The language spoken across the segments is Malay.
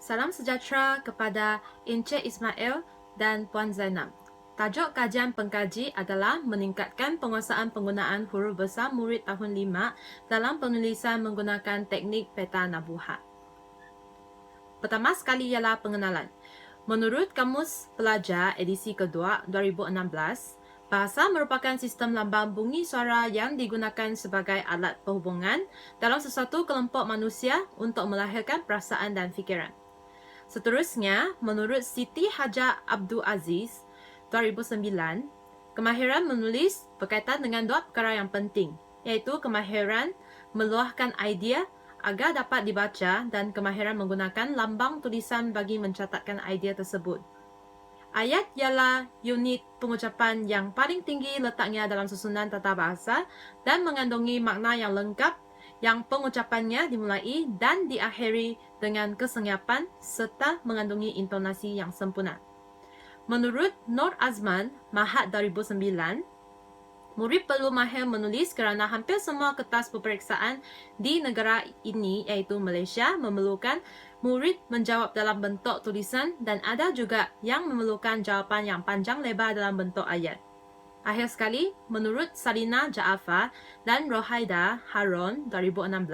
Salam sejahtera kepada Encik Ismail dan Puan Zainab. Tajuk kajian pengkaji adalah meningkatkan penguasaan penggunaan huruf besar murid tahun 5 dalam penulisan menggunakan teknik peta nabuhat. Pertama sekali ialah pengenalan. Menurut Kamus Pelajar edisi kedua 2016, bahasa merupakan sistem lambang bunyi suara yang digunakan sebagai alat perhubungan dalam sesuatu kelompok manusia untuk melahirkan perasaan dan fikiran. Seterusnya, menurut Siti Hajar Abdul Aziz 2009, kemahiran menulis berkaitan dengan dua perkara yang penting, iaitu kemahiran meluahkan idea agar dapat dibaca dan kemahiran menggunakan lambang tulisan bagi mencatatkan idea tersebut. Ayat ialah unit pengucapan yang paling tinggi letaknya dalam susunan tata bahasa dan mengandungi makna yang lengkap yang pengucapannya dimulai dan diakhiri dengan kesenyapan serta mengandungi intonasi yang sempurna. Menurut Nur Azman, Mahat 2009, murid perlu mahir menulis kerana hampir semua kertas peperiksaan di negara ini iaitu Malaysia memerlukan murid menjawab dalam bentuk tulisan dan ada juga yang memerlukan jawapan yang panjang lebar dalam bentuk ayat. Akhir sekali, menurut Salina Jaafar dan Rohaida Harun 2016,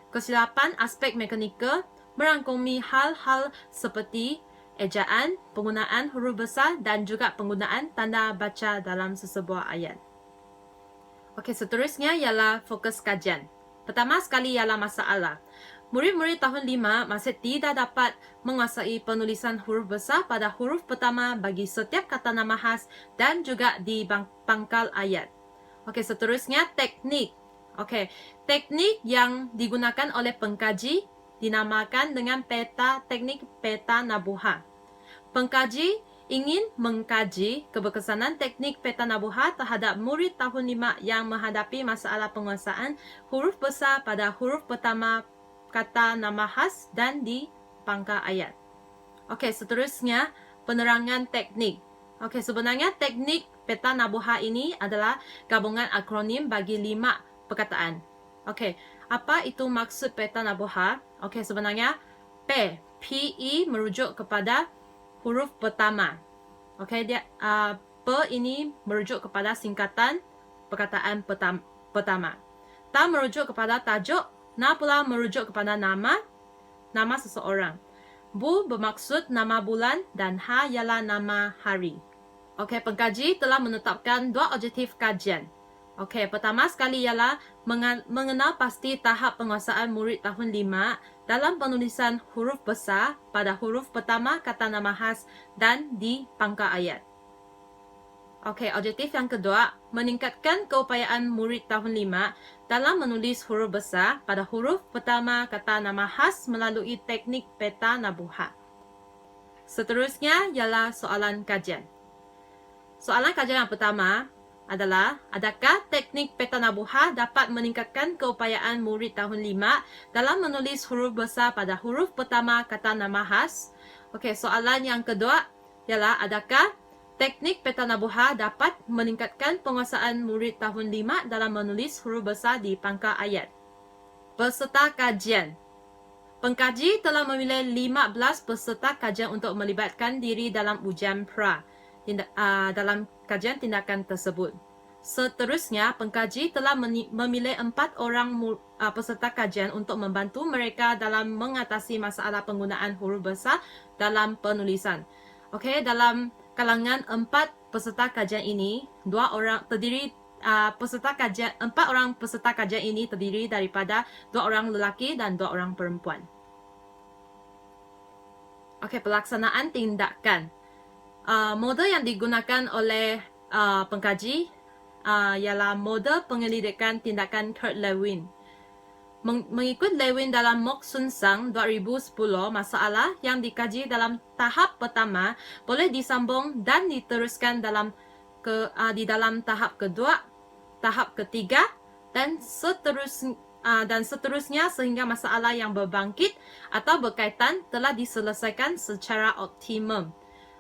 kesilapan aspek mekanikal merangkumi hal-hal seperti ejaan, penggunaan huruf besar dan juga penggunaan tanda baca dalam sesebuah ayat. Okey, seterusnya ialah fokus kajian. Pertama sekali ialah masalah. Murid-murid tahun 5 masih tidak dapat menguasai penulisan huruf besar pada huruf pertama bagi setiap kata nama khas dan juga di pangkal ayat. Okey, seterusnya teknik. Okey, teknik yang digunakan oleh pengkaji dinamakan dengan teknik peta nabuhat. Pengkaji ingin mengkaji keberkesanan teknik peta nabuhat terhadap murid tahun 5 yang menghadapi masalah penguasaan huruf besar pada huruf pertama kata nama khas dan di pangkal ayat. Okey, seterusnya penerangan teknik. Okey, sebenarnya teknik peta nabuhat ini adalah gabungan akronim bagi 5 perkataan. Okey, apa itu maksud peta nabuhat? Okey, sebenarnya PE merujuk kepada huruf pertama. Okey, pe ini merujuk kepada singkatan perkataan pertama. Ta merujuk kepada tajuk, na pula merujuk kepada nama seseorang. Bu bermaksud nama bulan dan ha ialah nama hari. Okey, pengkaji telah menetapkan dua objektif kajian. Okey, pertama sekali ialah mengenal pasti tahap penguasaan murid tahun 5 dalam penulisan huruf besar pada huruf pertama kata nama khas dan di pangkal ayat. Okey, objektif yang kedua, meningkatkan keupayaan murid tahun 5 dalam menulis huruf besar pada huruf pertama kata nama khas melalui teknik peta nabuhat. Seterusnya ialah soalan kajian. Soalan kajian yang pertama adalah, adakah teknik peta nabuhat dapat meningkatkan keupayaan murid tahun 5 dalam menulis huruf besar pada huruf pertama kata nama khas? Okey, soalan yang kedua ialah, adakah teknik peta nabuhat dapat meningkatkan penguasaan murid tahun 5 dalam menulis huruf besar di pangkal ayat? Peserta kajian. Pengkaji telah memilih 15 peserta kajian untuk melibatkan diri dalam ujian pra dalam kajian tindakan tersebut. Seterusnya, pengkaji telah memilih 4 orang peserta kajian untuk membantu mereka dalam mengatasi masalah penggunaan huruf besar dalam penulisan. Okey, dalam kalangan 4 peserta kajian ini, 4 orang peserta kajian ini terdiri daripada 2 orang lelaki dan 2 orang perempuan. Okey, pelaksanaan tindakan. Model yang digunakan oleh pengkaji ialah model penyelidikan tindakan Kurt Lewin. Mengikut Lewin dalam Mok Sun Sang 2010, masalah yang dikaji dalam tahap pertama boleh disambung dan diteruskan di dalam tahap kedua, tahap ketiga dan seterusnya sehingga masalah yang berbangkit atau berkaitan telah diselesaikan secara optimum.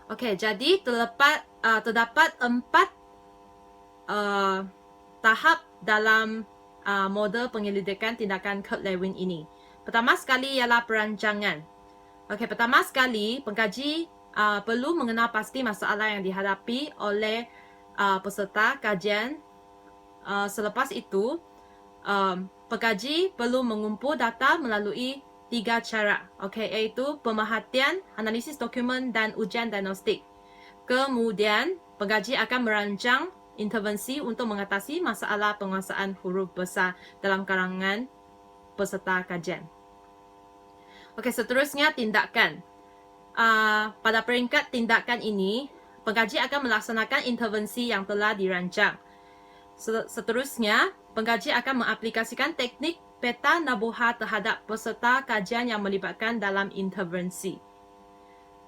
Okey, jadi terdapat 4 tahap dalam model penyelidikan tindakan Kurt Lewin ini. Pertama sekali ialah perancangan. Okey, pertama sekali, pengkaji perlu mengenal pasti masalah yang dihadapi oleh peserta kajian. Selepas itu, pengkaji perlu mengumpul data melalui 3 cara, okey, iaitu pemerhatian, analisis dokumen dan ujian diagnostik. Kemudian, pengkaji akan merancang intervensi untuk mengatasi masalah penguasaan huruf besar dalam kalangan peserta kajian. Okey, seterusnya tindakan. Pada peringkat tindakan ini, pengkaji akan melaksanakan intervensi yang telah dirancang. Seterusnya, pengkaji akan mengaplikasikan teknik peta nabuha terhadap peserta kajian yang melibatkan dalam intervensi.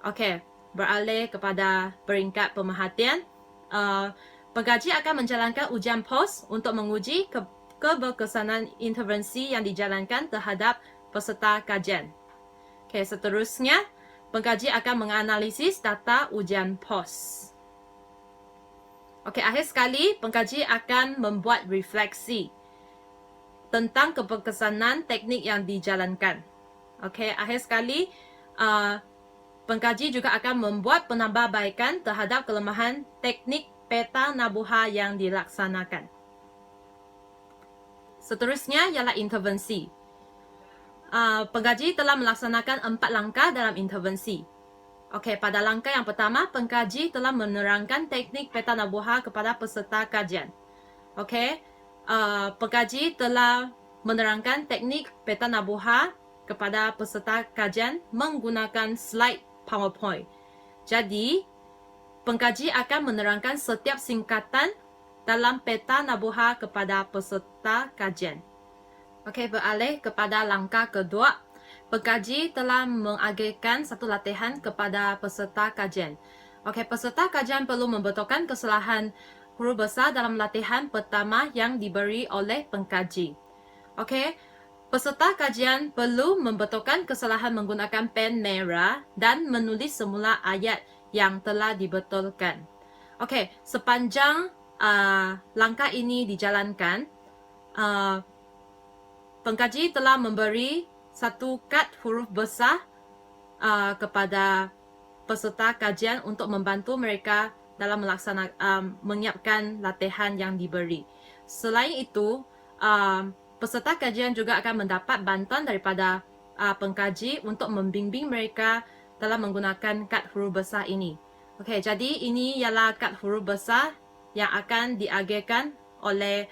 Okey, beralih kepada peringkat pemerhatian. Pengkaji akan menjalankan ujian POS untuk menguji keberkesanan intervensi yang dijalankan terhadap peserta kajian. Okey, seterusnya, pengkaji akan menganalisis data ujian POS. Okey, akhir sekali, pengkaji akan membuat refleksi tentang keberkesanan teknik yang dijalankan. Okey, akhir sekali, pengkaji juga akan membuat penambahbaikan terhadap kelemahan teknik peta nabuha yang dilaksanakan. Seterusnya ialah intervensi. Pengkaji telah melaksanakan 4 langkah dalam intervensi. Okey, pada langkah yang pertama, pengkaji telah menerangkan teknik peta nabuha kepada peserta kajian. Okey, pengkaji telah menerangkan teknik peta nabuha kepada peserta kajian menggunakan slide PowerPoint. Jadi, pengkaji akan menerangkan setiap singkatan dalam peta nabuha kepada peserta kajian. Okey, beralih kepada langkah kedua. Pengkaji telah mengagihkan satu latihan kepada peserta kajian. Okey, peserta kajian perlu membetulkan kesalahan huruf besar dalam latihan pertama yang diberi oleh pengkaji. Okey, peserta kajian perlu membetulkan kesalahan menggunakan pen merah dan menulis semula ayat yang telah dibetulkan. Okey, sepanjang langkah ini dijalankan, pengkaji telah memberi satu kad huruf besar kepada peserta kajian untuk membantu mereka dalam menyiapkan latihan yang diberi. Selain itu, peserta kajian juga akan mendapat bantuan daripada pengkaji untuk membimbing mereka dalam menggunakan kad huruf besar ini. Okey, jadi ini ialah kad huruf besar yang akan diagihkan oleh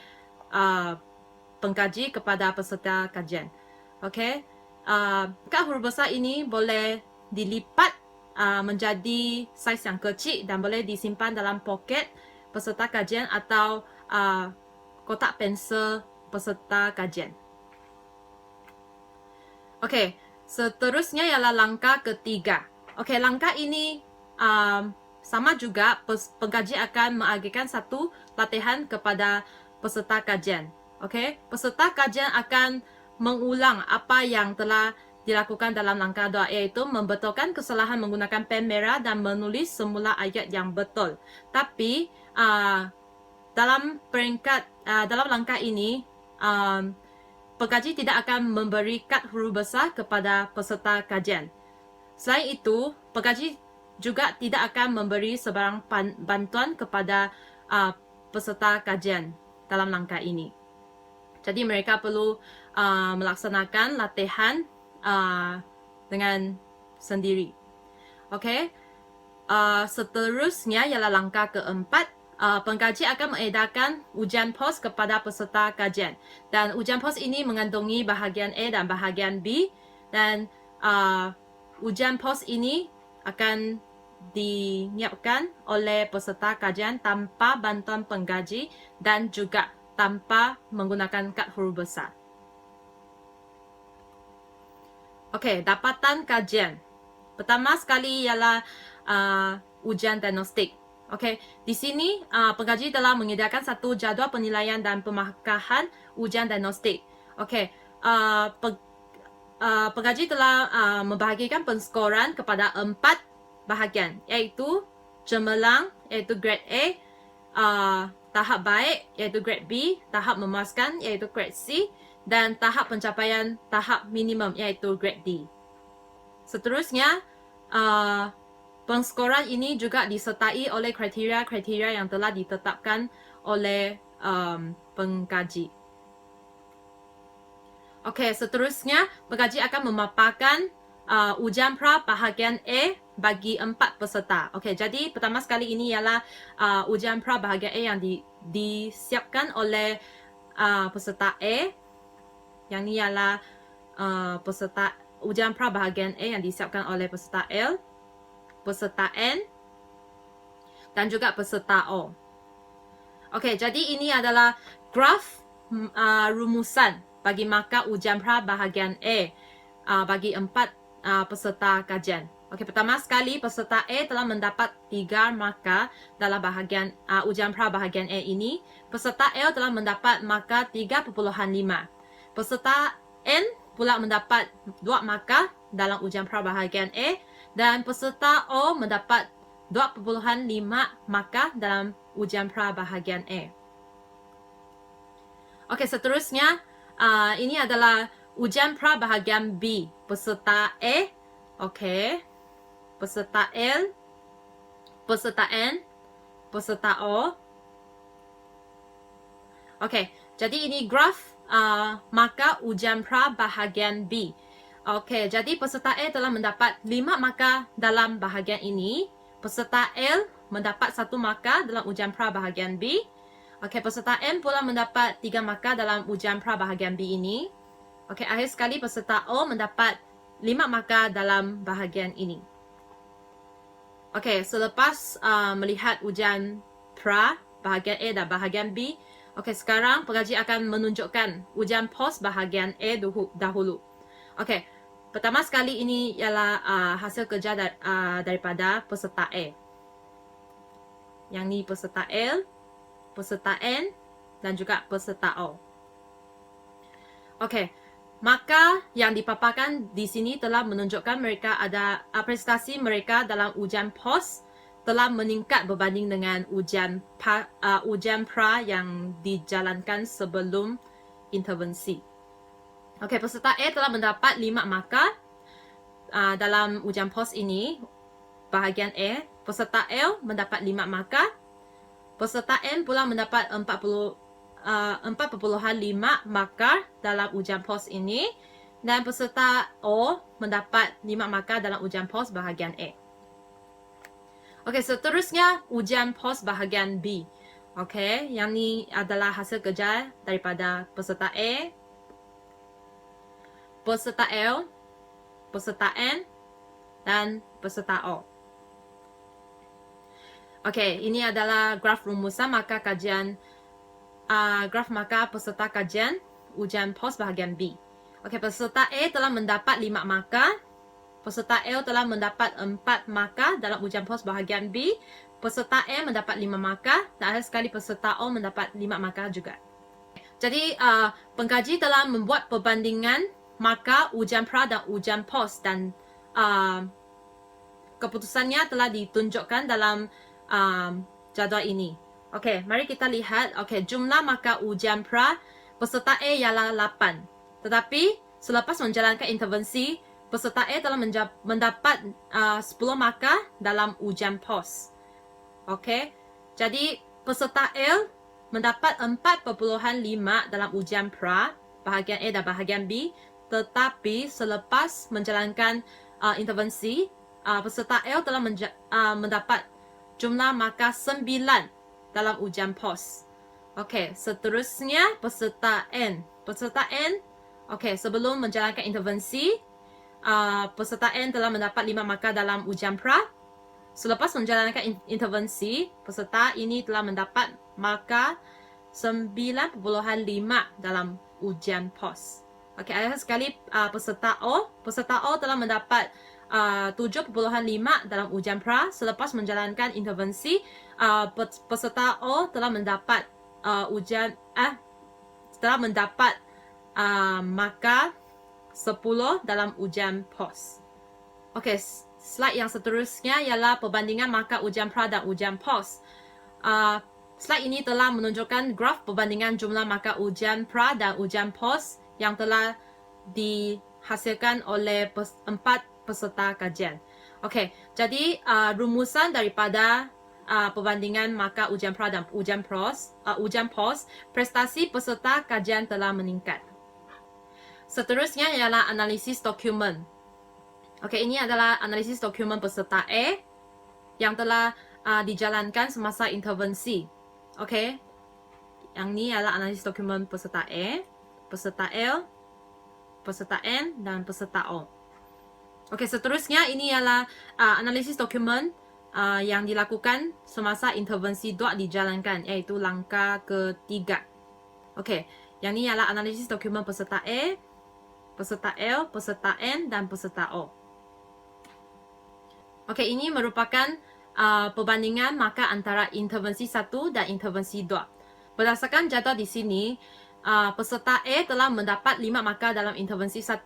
pengkaji kepada peserta kajian. Okey, kad huruf besar ini boleh dilipat menjadi saiz yang kecil dan boleh disimpan dalam poket peserta kajian atau kotak pensel peserta kajian. Okey, seterusnya ialah langkah ketiga. Okey, langkah ini sama juga, pengkaji akan mengagihkan satu latihan kepada peserta kajian. Okey, peserta kajian akan mengulang apa yang telah dilakukan dalam langkah 2, iaitu membetulkan kesalahan menggunakan pen merah dan menulis semula ayat yang betul. Tapi dalam langkah ini, pengkaji tidak akan memberi kad huruf besar kepada peserta kajian. Selain itu, pengkaji juga tidak akan memberi sebarang bantuan kepada peserta kajian dalam langkah ini. Jadi mereka perlu melaksanakan latihan dengan sendiri. Okey. Seterusnya ialah langkah keempat. Pengkaji akan mengedarkan ujian POS kepada peserta kajian. Dan ujian POS ini mengandungi bahagian A dan bahagian B. Dan ujian POS ini akan dinyiapkan oleh peserta kajian tanpa bantuan pengkaji dan juga tanpa menggunakan kad huruf besar. Okey, dapatan kajian. Pertama sekali ialah ujian diagnostik. Okey, di sini pengkaji telah menyediakan satu jadual penilaian dan pemarkahan ujian diagnostik. Okey, pengkaji telah membahagikan penskoran kepada 4 bahagian, iaitu cemerlang, iaitu grade A, tahap baik, iaitu grade B, tahap memuaskan, iaitu grade C, dan tahap pencapaian tahap minimum, iaitu grade D. Seterusnya, pengskoran ini juga disertai oleh kriteria-kriteria yang telah ditetapkan oleh pengkaji. Okey, seterusnya pengkaji akan memaparkan ujian pra bahagian A bagi 4 peserta. Okey, jadi pertama sekali ini ialah ujian pra bahagian A yang disiapkan oleh peserta A. Yang ni ialah peserta ujian pra bahagian A yang disiapkan oleh peserta L, peserta N dan juga peserta O. Okey, jadi ini adalah graf rumusan bagi markah ujian pra bahagian A bagi 4 peserta kajian. Okey, pertama sekali peserta A telah mendapat 3 markah dalam bahagian ujian pra bahagian A ini. Peserta L telah mendapat markah 3.5. Peserta N pula mendapat 2 markah dalam ujian pra bahagian A dan peserta O mendapat 2.5 markah dalam ujian pra bahagian A. Okey, seterusnya ini adalah ujian pra bahagian B. Peserta A, okey, peserta L, peserta N, peserta O. Okey, jadi ini graf markah ujian pra bahagian B. Okey, jadi peserta A telah mendapat 5 markah dalam bahagian ini. Peserta L mendapat 1 markah dalam ujian pra bahagian B. Okey, peserta N pula mendapat 3 markah dalam ujian pra bahagian B ini. Okey, akhir sekali peserta O mendapat 5 markah dalam bahagian ini. Okey, selepas melihat ujian pra bahagian A dan bahagian B, okey, sekarang pengkaji akan menunjukkan ujian pos bahagian A dahulu. Okey, pertama sekali ini ialah hasil kerja daripada peserta A. Yang ni peserta L, peserta N dan juga peserta O. Okey, maka yang dipaparkan di sini telah menunjukkan mereka ada prestasi mereka dalam ujian pos telah meningkat berbanding dengan ujian pra yang dijalankan sebelum intervensi. Okey, peserta A telah mendapat 5 markah dalam ujian pos ini bahagian A. Peserta L mendapat 5 markah. Peserta N pula mendapat 4.5 markah dalam ujian pos ini dan peserta O mendapat 5 markah dalam ujian pos bahagian A. Okey, seterusnya ujian pos bahagian B. Okey, yang ni adalah hasil kerja daripada peserta A, peserta L, peserta N dan peserta O. Okey, ini adalah graf rumusan markah kajian graf markah peserta kajian ujian pos bahagian B. Okey, peserta A telah mendapat 5 markah. Peserta L telah mendapat 4 markah dalam ujian pos bahagian B. Peserta N mendapat 5 markah dan akhir sekali peserta O mendapat 5 markah juga. Jadi, pengkaji telah membuat perbandingan markah ujian pra dan ujian pos dan keputusannya telah ditunjukkan dalam jadual ini. Okey, mari kita lihat. Okey, jumlah markah ujian pra peserta A ialah 8. Tetapi selepas menjalankan intervensi, peserta A telah mendapat 10 markah dalam ujian pos. Okey, jadi peserta L mendapat 4.5 dalam ujian pra bahagian A dan bahagian B. Tetapi selepas menjalankan intervensi, peserta L telah mendapat jumlah markah 9 dalam ujian pos. Okey, seterusnya peserta N. Peserta N, okey, sebelum menjalankan intervensi, peserta N telah mendapat 5 markah dalam ujian pra. Selepas menjalankan intervensi, peserta ini telah mendapat markah 9.5 dalam ujian pos. Okey, akhir sekali peserta O. Peserta O telah mendapat 7.5 dalam ujian pra. Selepas menjalankan intervensi, peserta O telah mendapat markah 10 dalam ujian pos. Okey, slide yang seterusnya ialah perbandingan markah ujian pra dan ujian pos. Slide ini telah menunjukkan graf perbandingan jumlah markah ujian pra dan ujian pos yang telah dihasilkan oleh 4 peserta kajian. Okey, jadi rumusan daripada perbandingan markah ujian pra dan ujian pos, prestasi peserta kajian telah meningkat. Seterusnya ialah analisis dokumen. Okey, ini adalah analisis dokumen peserta A yang telah dijalankan semasa intervensi. Okey, yang ni adalah analisis dokumen peserta A, peserta L, peserta N dan peserta O. Okey, seterusnya ini ialah analisis dokumen yang dilakukan semasa intervensi 2 dijalankan, iaitu langkah ketiga. Okey, yang ni ialah analisis dokumen peserta A, peserta L, peserta N dan peserta O. Okey, ini merupakan perbandingan markah antara intervensi 1 dan intervensi 2. Berdasarkan jadual di sini, peserta A telah mendapat 5 markah dalam intervensi 1.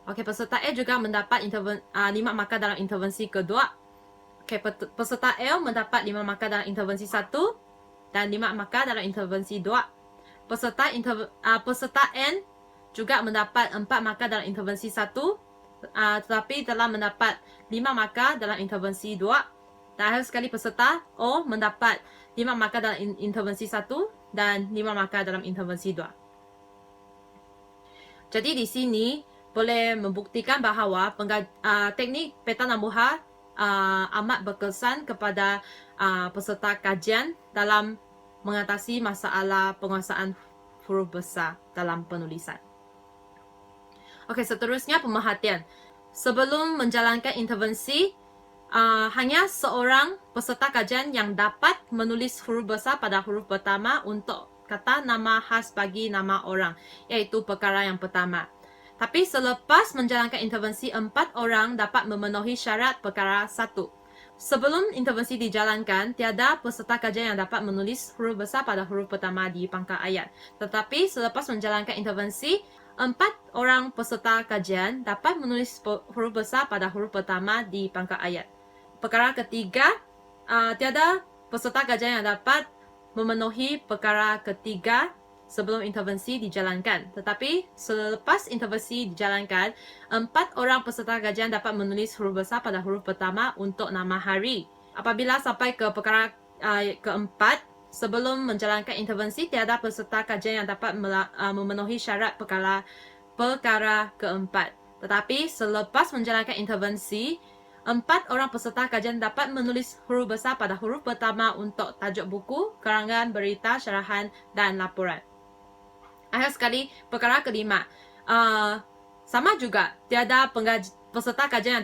Okey, peserta A juga mendapat 5 markah dalam intervensi kedua. Okey, peserta L mendapat 5 markah dalam intervensi 1 dan 5 markah dalam intervensi 2. Peserta N juga mendapat 4 markah dalam intervensi 1, tetapi telah mendapat 5 markah dalam intervensi 2. Dan akhir sekali peserta O mendapat 5 markah dalam intervensi 1 dan 5 markah dalam intervensi 2. Jadi di sini boleh membuktikan bahawa teknik peta Nabuha amat berkesan kepada peserta kajian dalam mengatasi masalah penguasaan huruf besar dalam penulisan. Okey, seterusnya pemerhatian. Sebelum menjalankan intervensi, hanya seorang peserta kajian yang dapat menulis huruf besar pada huruf pertama untuk kata nama khas bagi nama orang, iaitu perkara yang pertama. Tapi selepas menjalankan intervensi, 4 orang dapat memenuhi syarat perkara 1. Sebelum intervensi dijalankan, tiada peserta kajian yang dapat menulis huruf besar pada huruf pertama di pangkal ayat. Tetapi selepas menjalankan intervensi, 4 orang peserta kajian dapat menulis huruf besar pada huruf pertama di pangkal ayat. Perkara ketiga, tiada peserta kajian yang dapat memenuhi perkara ketiga sebelum intervensi dijalankan. Tetapi selepas intervensi dijalankan, 4 orang peserta kajian dapat menulis huruf besar pada huruf pertama untuk nama hari. Apabila sampai ke perkara keempat, sebelum menjalankan intervensi, tiada peserta kajian yang dapat memenuhi syarat perkara keempat. Tetapi selepas menjalankan intervensi, 4 orang peserta kajian dapat menulis huruf besar pada huruf pertama untuk tajuk buku, karangan, berita, syarahan dan laporan. Akhir sekali, perkara kelima. Sama juga, tiada peserta kajian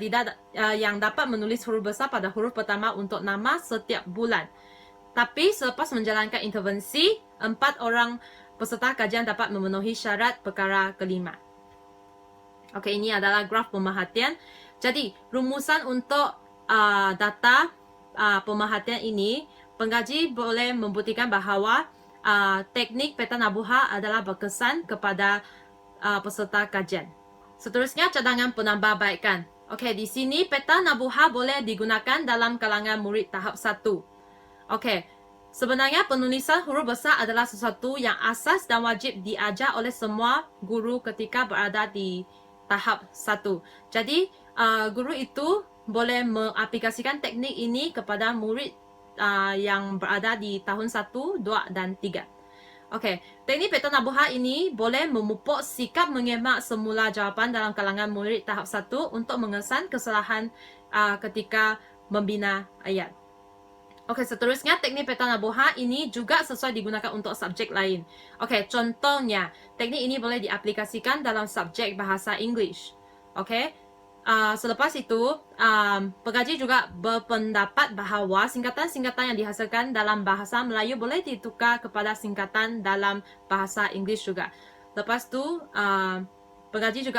yang dapat menulis huruf besar pada huruf pertama untuk nama setiap bulan. Tapi selepas menjalankan intervensi, 4 orang peserta kajian dapat memenuhi syarat perkara kelima. Okey, ini adalah graf pemerhatian. Jadi, rumusan untuk data pemerhatian ini, pengkaji boleh membuktikan bahawa teknik peta Nabuha adalah berkesan kepada peserta kajian. Seterusnya, cadangan penambahbaikan. Okey, di sini peta Nabuha boleh digunakan dalam kalangan murid tahap 1. Okey, sebenarnya penulisan huruf besar adalah sesuatu yang asas dan wajib diajar oleh semua guru ketika berada di tahap 1. Jadi, guru itu boleh mengaplikasikan teknik ini kepada murid yang berada di tahun 1, 2 dan 3. Okey, teknik peta Nabuha ini boleh memupuk sikap mengemak semula jawapan dalam kalangan murid tahap 1 untuk mengesan kesalahan ketika membina ayat. Okey, seterusnya teknik peta Nabuha ini juga sesuai digunakan untuk subjek lain. Okey, contohnya, teknik ini boleh diaplikasikan dalam subjek bahasa English. Okey, selepas itu, pengkaji juga berpendapat bahawa singkatan-singkatan yang dihasilkan dalam bahasa Melayu boleh ditukar kepada singkatan dalam bahasa English juga. Lepas tu, pengkaji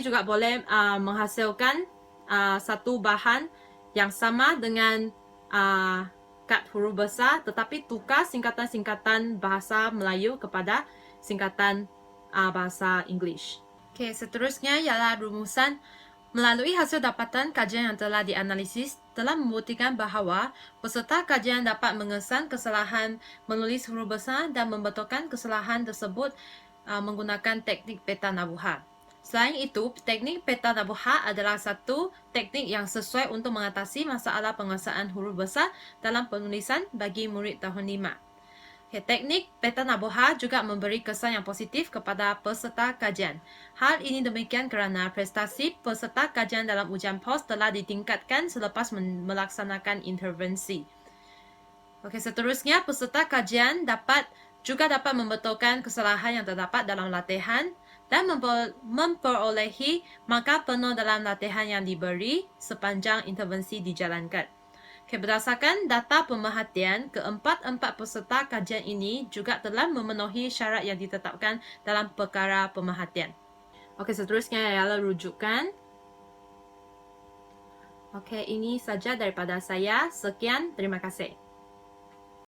juga boleh menghasilkan satu bahan yang sama dengan kad huruf besar, tetapi tukar singkatan-singkatan bahasa Melayu kepada singkatan bahasa English. Okey, seterusnya ialah rumusan. Melalui hasil dapatan kajian yang telah dianalisis, telah membuktikan bahawa peserta kajian dapat mengesan kesalahan menulis huruf besar dan membetulkan kesalahan tersebut menggunakan teknik peta Nabuha. Selain itu, teknik peta nabuha adalah satu teknik yang sesuai untuk mengatasi masalah penguasaan huruf besar dalam penulisan bagi murid tahun 5. Teknik peta nabuha juga memberi kesan yang positif kepada peserta kajian. Hal ini demikian kerana prestasi peserta kajian dalam ujian POS telah ditingkatkan selepas melaksanakan intervensi. Okey, seterusnya peserta kajian juga dapat membetulkan kesalahan yang terdapat dalam latihan dan memperolehi markah penuh dalam latihan yang diberi sepanjang intervensi dijalankan. Okay, berdasarkan data pemerhatian, keempat-empat peserta kajian ini juga telah memenuhi syarat yang ditetapkan dalam perkara pemerhatian. Okey, seterusnya ialah rujukan. Okey, ini saja daripada saya. Sekian, terima kasih.